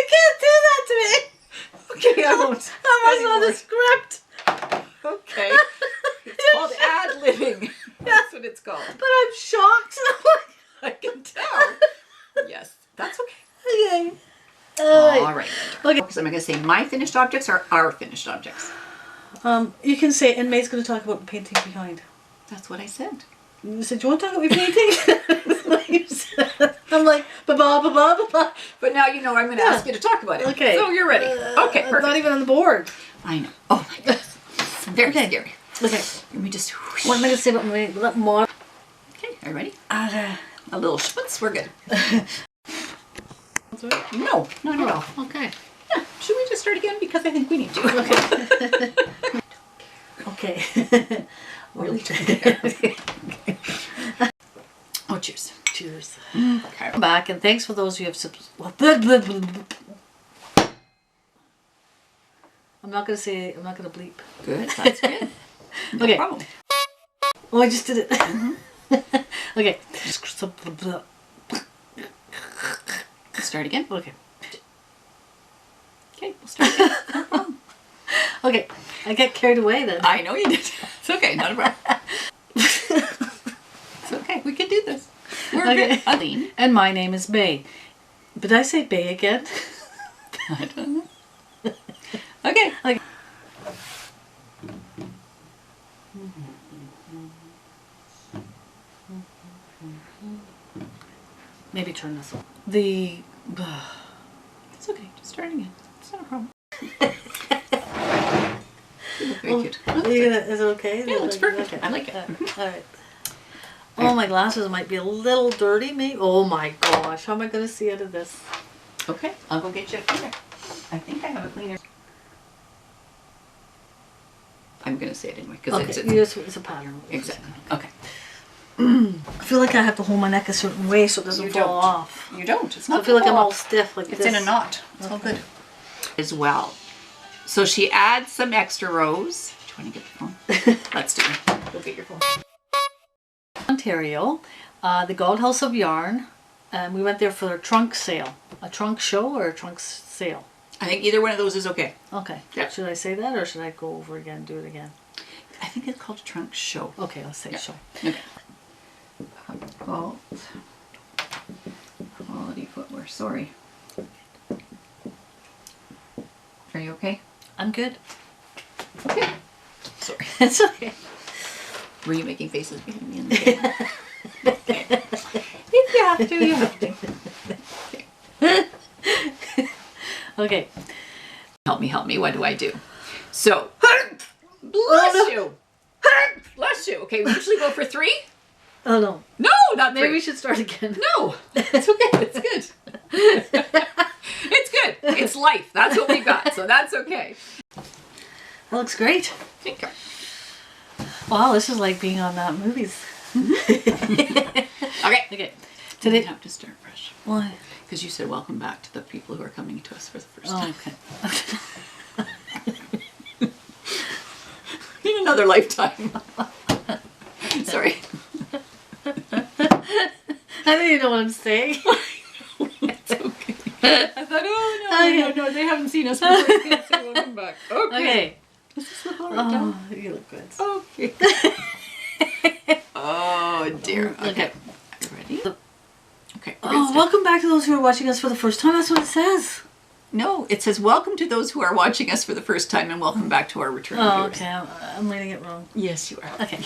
can't do that to me. Okay, I won't. That was on the script. Okay. It's called ad-libbing. That's what it's called. But I'm shocked. I can tell. Yes, that's okay. Okay. All right. Okay. So I'm going to say my finished objects are our finished objects. You can say, and May's going to talk about the painting behind. That's what I said. You said, do you want to talk about your painting? I'm like, ba-ba-ba-ba-ba-ba. But now you know I'm going to ask you to talk about it. Okay. So you're ready. Okay, perfect. Not even on the board. I know. Oh my goodness. Very scary. Okay. Let me just... What am I going to say about my little mod? Okay, are you ready? A little schmutz, we're good. No, not at all. Okay. Yeah. Should we just start again? Because I think we need to. Okay. Really? Okay. Oh, cheers. Cheers. Okay. Come back, and thanks for those who have I'm not going to bleep. Good, that's good. No Okay. problem. Oh, I just did it. Okay. Let's start again. Okay. Okay, we'll start again. No problem. Okay. I get carried away then. I know you did. It's okay, not a problem. It's okay, we can do this. We're good. Colleen. And my name is May. Did I say Bay again? I don't know. Okay. Okay. Maybe turn this on. It's okay, just start again. It's not a problem. You look very cute. Is it okay? Yeah, it looks perfect. Okay. I like it. All right. Oh, my glasses might be a little dirty, maybe. Oh my gosh, how am I going to see out of this? Okay, I'll go get you a cleaner. I think I have a cleaner. I'm going to say it anyway because it's a pattern. Exactly. Okay. I feel like I have to hold my neck a certain way so it doesn't fall off. You don't. It's So not. I feel like I'm all stiff like it's this. in a knot. It's all good. As well. So she adds some extra rows. Do you want to get the phone? Let's do it. Go get your phone. Ontario, the Gold House of Yarn. We went there for a trunk sale. A trunk show or a trunk sale? I think either one of those is okay. Okay. Yeah. Should I say that or should I go over again and do it again? I think it's called a trunk show. Okay, let's say show. Okay. Quality footwear. Sorry. Are you okay? I'm good. Okay. Sorry. It's okay. Were you making faces behind me in the game? Okay. If you have to, you have to. Okay. Okay. Help me. What do I do? So, bless you. Bless you. Okay, we usually go for 3. Oh no. No, not 3. Maybe we should start again. No, it's okay. It's good. It's good. It's life. That's what we got. So that's okay. That looks great. Thank you. Wow, this is like being on that movies. Okay. Okay. Today you have to start fresh. Why? Because you said welcome back to the people who are coming to us for the first time. Okay. In another lifetime. Sorry. I don't even know what I'm saying. It's okay. I thought, no, they haven't seen us before. They can't say welcome back. Okay. Does this look alright now? You look good. Okay. Oh dear. Okay. Ready? Okay. Welcome back to those who are watching us for the first time. That's what it says. No, it says welcome to those who are watching us for the first time and welcome back to our return viewers. Okay. I'm reading it wrong. Yes, you are. Okay.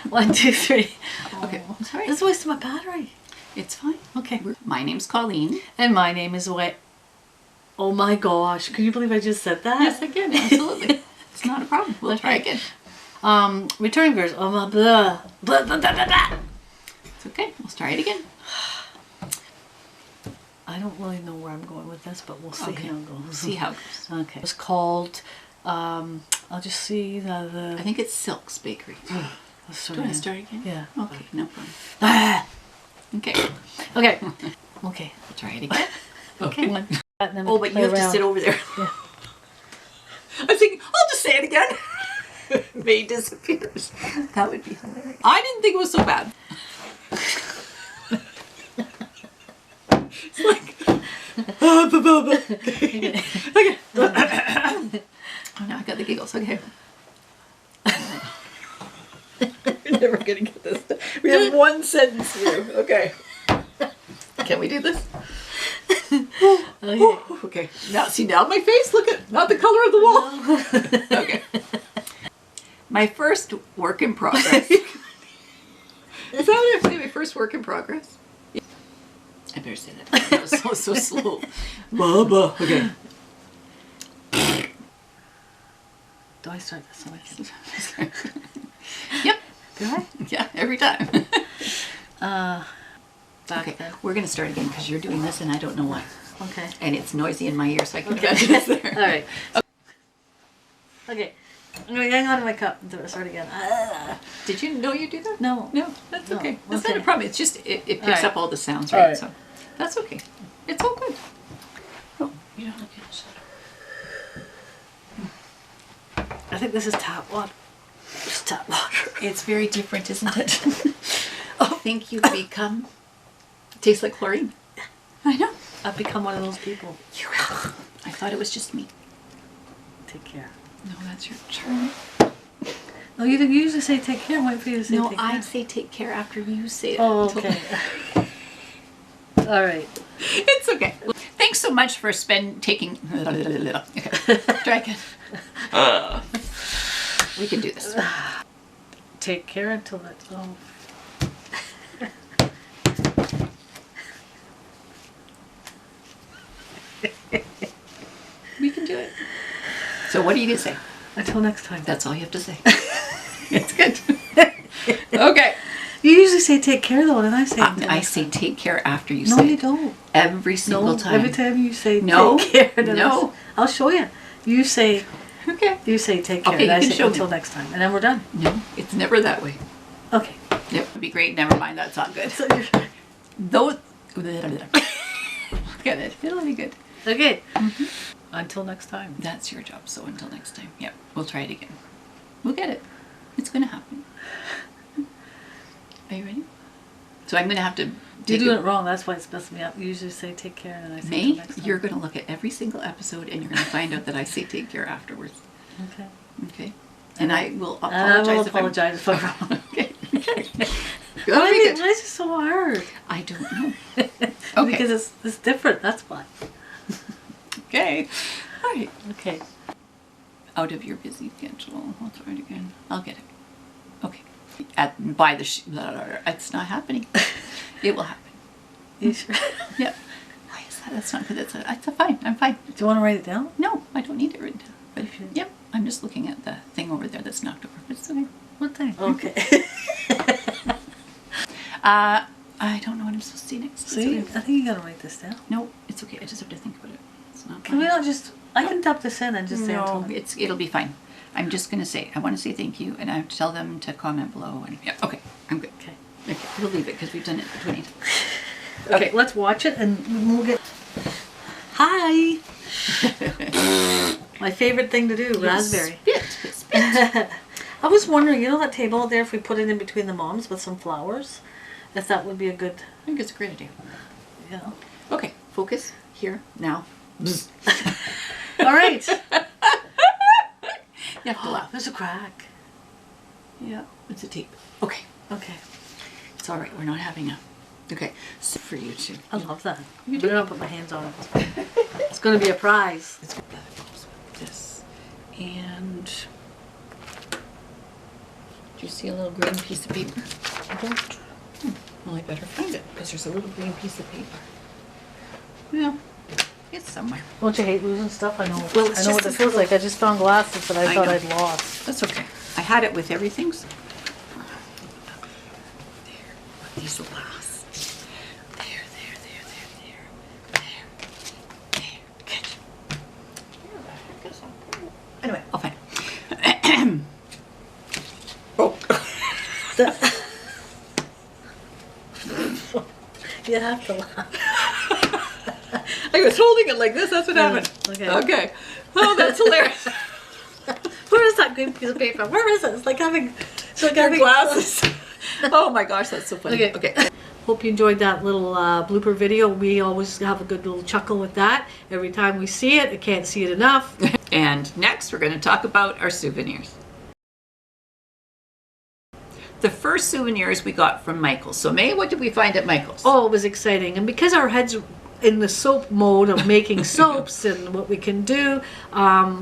1, 2, 3. Okay. Sorry. This is wasting my battery. It's fine. Okay. My name's Colleen. And my name is Wet. Oh my gosh. Can you believe I just said that? Yes, I can. Absolutely. It's not a problem. We'll try again. Returning viewers. Oh my blah. Blah, blah, blah, blah, blah. It's okay. We'll try it again. I don't really know where I'm going with this, but we'll see how it goes. We'll see how it goes. Okay. It's called, I'll just see the... I think it's Silk's Bakery. Let's Do you want to start again? Yeah. Okay, no problem. Ah! Okay. Okay. Okay. We'll try it again. Okay. Oh, but you have to sit over there. Yeah. I was thinking, I'll just say it again. May disappears. That would be hilarious. I didn't think it was so bad. It's like, okay. Oh, now I got the giggles. Okay. We're never gonna get this. We have one sentence here. Okay. Can we do this? Okay. Okay. Now, see, now my face. Look at not the color of the wall. Okay. My first work in progress. Is that what I say? My first work in progress? Yeah. I better say that. That was so slow. Baba. Okay. Do I start this one again? Yep. Do I? Yeah, every time. Back Okay, then. we're going to start again because you're doing this and I don't know why. Okay. And it's noisy in my ear, so I can Okay. imagine it's there. All right. Okay. I'm going to hang on to my cup and start again. Did you know you do that? No. No, that's No. okay. That's Okay. not a problem. It's just, it picks right. up all the sounds, All right? right. So that's okay. It's all good. Oh, You don't look at it. I think this is tap water. It's tap water. it's very different, isn't it? I think you've become, tastes like chlorine. I know. I've become one of those people. You will. I thought it was just me. Take care. No, that's your turn. No, you usually say take care. I'm waiting for you to say No, take care. I say take care after you say it. Oh, okay. All right. It's okay. Well, thanks so much for taking. Okay. Try again. We can do this. Take care until that's over. We can do it. So what are you going to say? Until next time. That's all you have to say. It's good. Okay. You usually say take care though, and I say until I next say time. take care after you No, say you it. don't. Every single No, time. every time you say No. take care. Then No. I'll show you. You say Okay. take care. Okay, and I you can say show me. until next time, and then we're done. No, it's never that way. Okay. Yep. It'd be great. Never mind. That's not good. So you're, Those. Get it. It'll be good. okay. Mm-hmm. Until next time. That's your job. So until next time. Yep. We'll try it again. We'll get it. It's going to happen. Are you ready? So I'm going to have to. You're doing it wrong. That's why it's messing me up. You usually say take care, and I say May, until next time. you're going to look at every single episode and you're going to find out that I say take care afterwards. Okay. Okay? And I will And I apologize will apologize if I'm wrong. Okay. Why Very good. is it so hard? I don't know. Okay. Because it's different. That's why. Okay. All right. Okay. Out of your busy schedule. I'll try it again. I'll get it. Okay. It's not happening. It will happen. You sure? Yep. Why is that? That's not good. That's fine. I'm fine. Do you want to write it down? No, I don't need it written down. But Okay. yep, I'm just looking at the thing over there that's knocked over. But it's okay. What thing? Okay. I don't know what I'm supposed to see next. See, It's okay. I think you gotta write this down. No, it's okay. I just have to think about it. It's not. Can we not just? I can dump this in and just say No, until. it'll be fine. I'm just gonna say I want to say thank you, and I have to tell them to comment below. And yeah, okay, I'm good. Okay. Okay, we'll leave it because we've done it 20 times. Okay, let's watch it and we'll get. Hi. My favorite thing to do, raspberry. Spit. I was wondering, you know that table out there, if we put it in between the moms with some flowers, if that would be a good, I think it's a great idea. you know. Okay, focus here now. All right. You have to laugh. There's a crack. Yeah, it's a tape. Okay, Okay. it's all right. We're not having a. Okay, so for you too. I love that. You I'm do? gonna put my hands on it. It's gonna be a prize. It's good. This and. Do you see a little green piece of paper? I don't. Well, I better find it because there's a little green piece of paper. Yeah, it's somewhere. Don't you hate losing stuff? I know. Well, it's I know just what it this feels little- like. I just found glasses that I I thought know. I'd lost. That's okay. I had it with everything. So. There, put these last. There. Good. Where the heck is that? Anyway, I'll find it. Oh. You have to laugh. I was holding it like this. That's what happened. Okay. Okay. Oh, that's hilarious. Where is that green piece of paper? Where is it? It's like having Your glasses. Oh my gosh, that's so funny. Okay. Hope you enjoyed that little blooper video. We always have a good little chuckle with that. Every time we see it, I can't see it enough. And next, we're going to talk about our souvenirs. The first souvenirs we got from Michael's. So May, what did we find at Michael's? Oh, it was exciting. And because our heads in the soap mode of making soaps and what we can do.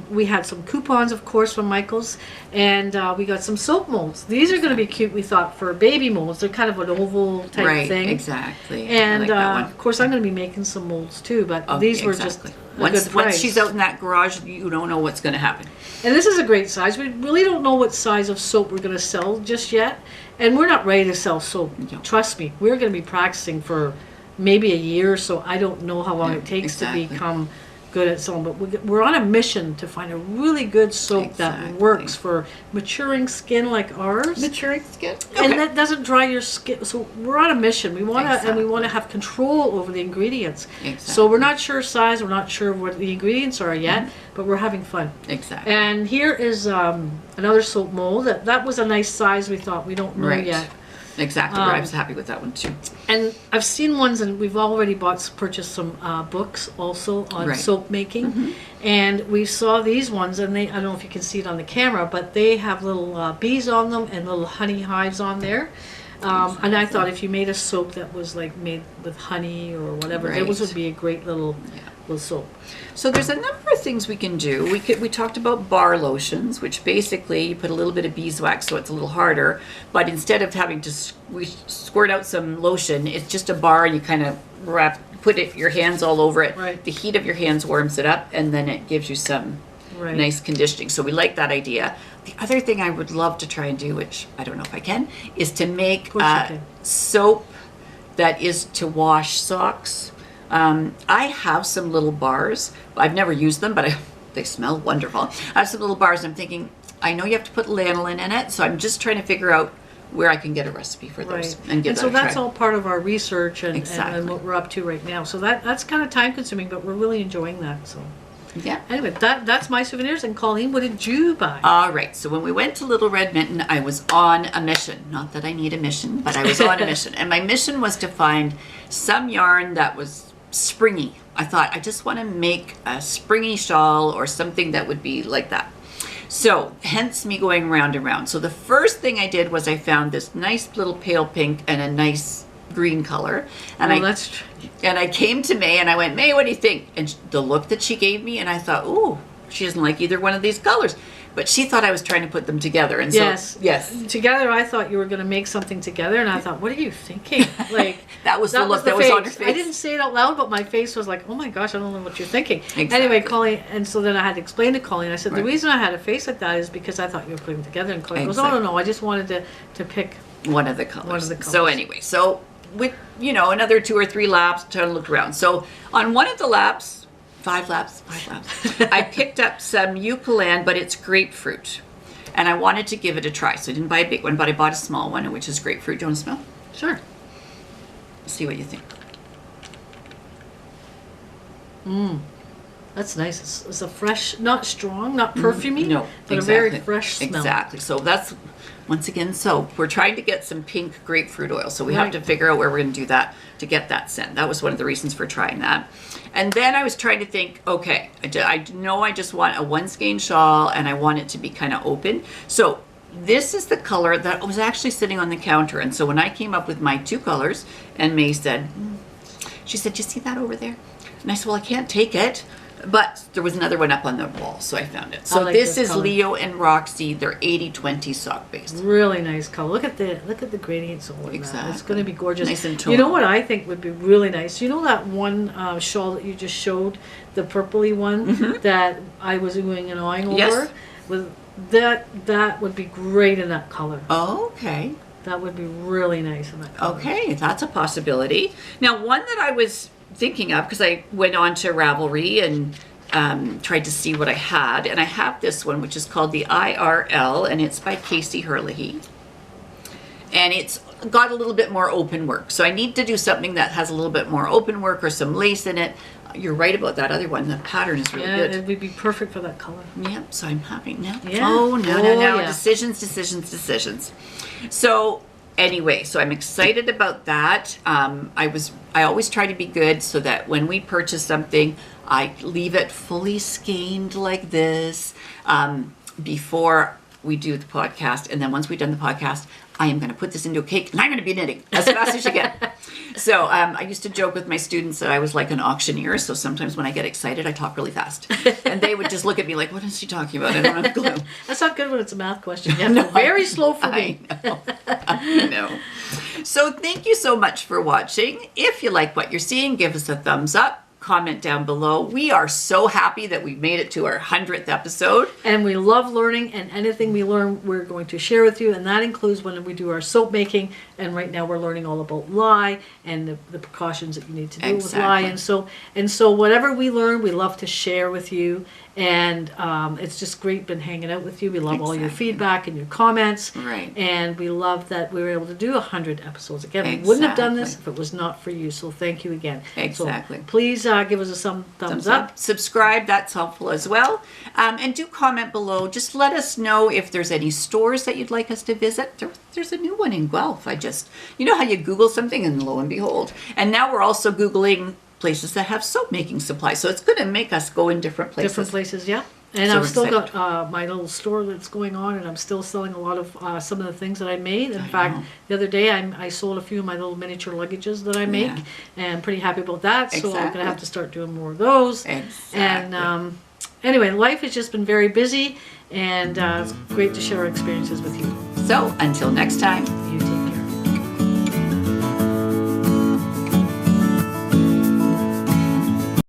We had some coupons, of course, from Michael's, and we got some soap molds. These are going to be cute, we thought, for baby molds. They're kind of an oval type thing. Exactly. And I like that one. of course, I'm going to be making some molds too, but these were just a good price. Once she's out in that garage, you don't know what's going to happen. And this is a great size. We really don't know what size of soap we're going to sell just yet. And we're not ready to sell soap. No. Trust me, we're going to be practicing for maybe a year or so. I don't know how long it takes to become good at selling, but we're on a mission to find a really good soap that works for maturing skin like ours. Maturing skin, and that doesn't dry your skin. So we're on a mission. We want to, and we want to have control over the ingredients. So we're not sure size. We're not sure what the ingredients are yet, but we're having fun. And here is another soap mold. That was a nice size. We thought we don't know yet. I was happy with that one too. And I've seen ones, and we've already purchased some books also on soap making. And we saw these ones, and I don't know if you can see it on the camera, but they have little bees on them and little honey hives on there. And I thought if you made a soap that was like made with honey or whatever, those would be a great little soap. So there's a number of things we can do. We talked about bar lotions, which basically you put a little bit of beeswax so it's a little harder, but instead of having to squirt out some lotion, it's just a bar, and you kind of put your hands all over it. The heat of your hands warms it up, and then it gives you some nice conditioning. So we like that idea. The other thing I would love to try and do, which I don't know if I can, is to make soap that is to wash socks. I have some little bars. I've never used them, but they smell wonderful. I have some little bars, and I'm thinking, I know you have to put lanolin in it, so I'm just trying to figure out where I can get a recipe for those and give that a try. That's all part of our research and what we're up to right now. So that's kind of time consuming, but we're really enjoying that. So anyway, that's my souvenirs. And Colleen, what did you buy? All right, so when we went to Little Red Mitten, I was on a mission. Not that I need a mission, but I was on a mission. And my mission was to find some yarn that was springy. I thought, I just want to make a springy shawl or something that would be like that. So hence me going round and round. So the first thing I did was I found this nice little pale pink and a nice green color. And I came to May and I went, May, what do you think? And the look that she gave me, and I thought, ooh, she doesn't like either one of these colors. But she thought I was trying to put them together. And yes. Together, I thought you were going to make something together, and I thought, what are you thinking? Like that was the look that was on her face. I didn't say it out loud, but my face was like, oh my gosh, I don't know what you're thinking. Anyway, Colleen, and so then I had to explain to Colleen. I said, the reason I had a face like that is because I thought you were putting them together. And Colleen goes, oh, no, I just wanted to pick one of the colors. So anyway, with, another 2 or 3 laps, trying to look around. So on one of the laps, 5 laps, I picked up some Eucalan, but it's grapefruit. And I wanted to give it a try. So I didn't buy a big one, but I bought a small one, which is grapefruit. Do you want to smell? Sure. See what you think. That's nice. It's a fresh, not strong, not perfumey, but a very fresh smell. Exactly. So that's, once again, soap. We're trying to get some pink grapefruit oil. So we have to figure out where we're going to do that to get that scent. That was one of the reasons for trying that. And then I was trying to think, okay, I know I just want a one skein shawl and I want it to be kind of open. So this is the color that was actually sitting on the counter. And so when I came up with my 2 colors, and May said, she said, do you see that over there? And I said, well, I can't take it. But there was another one up on the wall, so I found it. So this is color. Leo and Roxy. They're 80-20 sock based. Really nice color. Look at the gradients over that. It's going to be gorgeous. Nice and tonal. You know what I think would be really nice? You know that one shawl that you just showed, the purpley one that I was oohing and awing over? Yes. With that would be great in that color. Oh, okay. That would be really nice in that color. Okay, that's a possibility. Now, one that I was thinking of, because I went on to Ravelry and tried to see what I had, and I have this one, which is called the IRL, and it's by Casey Herlihy, and it's got a little bit more open work. So I need to do something that has a little bit more open work or some lace in it. You're right about that other one. The pattern is really good. It would be perfect for that color. Yep. So I'm happy now. Yeah. Oh no. Yeah. Decisions. So anyway, so I'm excited about that. I always try to be good so that when we purchase something, I leave it fully skeined like this before we do the podcast. And then once we've done the podcast, I am going to put this into a cake and I'm going to be knitting as fast as you can. So I used to joke with my students that I was like an auctioneer. So sometimes when I get excited, I talk really fast. And they would just look at me like, what is she talking about? I don't have a clue. That's not good when it's a math question. You have to go very slow for me. I know. So thank you so much for watching. If you like what you're seeing, give us a thumbs up. Comment down below. We are so happy that we made it to our 100th episode. And we love learning, and anything we learn, we're going to share with you. And that includes when we do our soap making. And right now we're learning all about lye and the precautions that you need to do with lye. And so whatever we learn, we love to share with you. And it's just great been hanging out with you. We love all your feedback and your comments. Right. And we love that we were able to do 100 episodes. Again, we wouldn't have done this if it was not for you. So thank you again. Exactly. So please give us a thumbs up. Subscribe. That's helpful as well. And do comment below. Just let us know if there's any stores that you'd like us to visit. There's a new one in Guelph. You know how you Google something and lo and behold. And now we're also Googling places that have soap making supplies. So it's going to make us go in different places. Yeah. And so I've still got my little store that's going on, and I'm still selling a lot of some of the things that I made. In fact, the other day I sold a few of my little miniature luggages that I make, and I'm pretty happy about that. So I'm going to have to start doing more of those. And anyway, life has just been very busy, and it's great to share our experiences with you. So until next time. You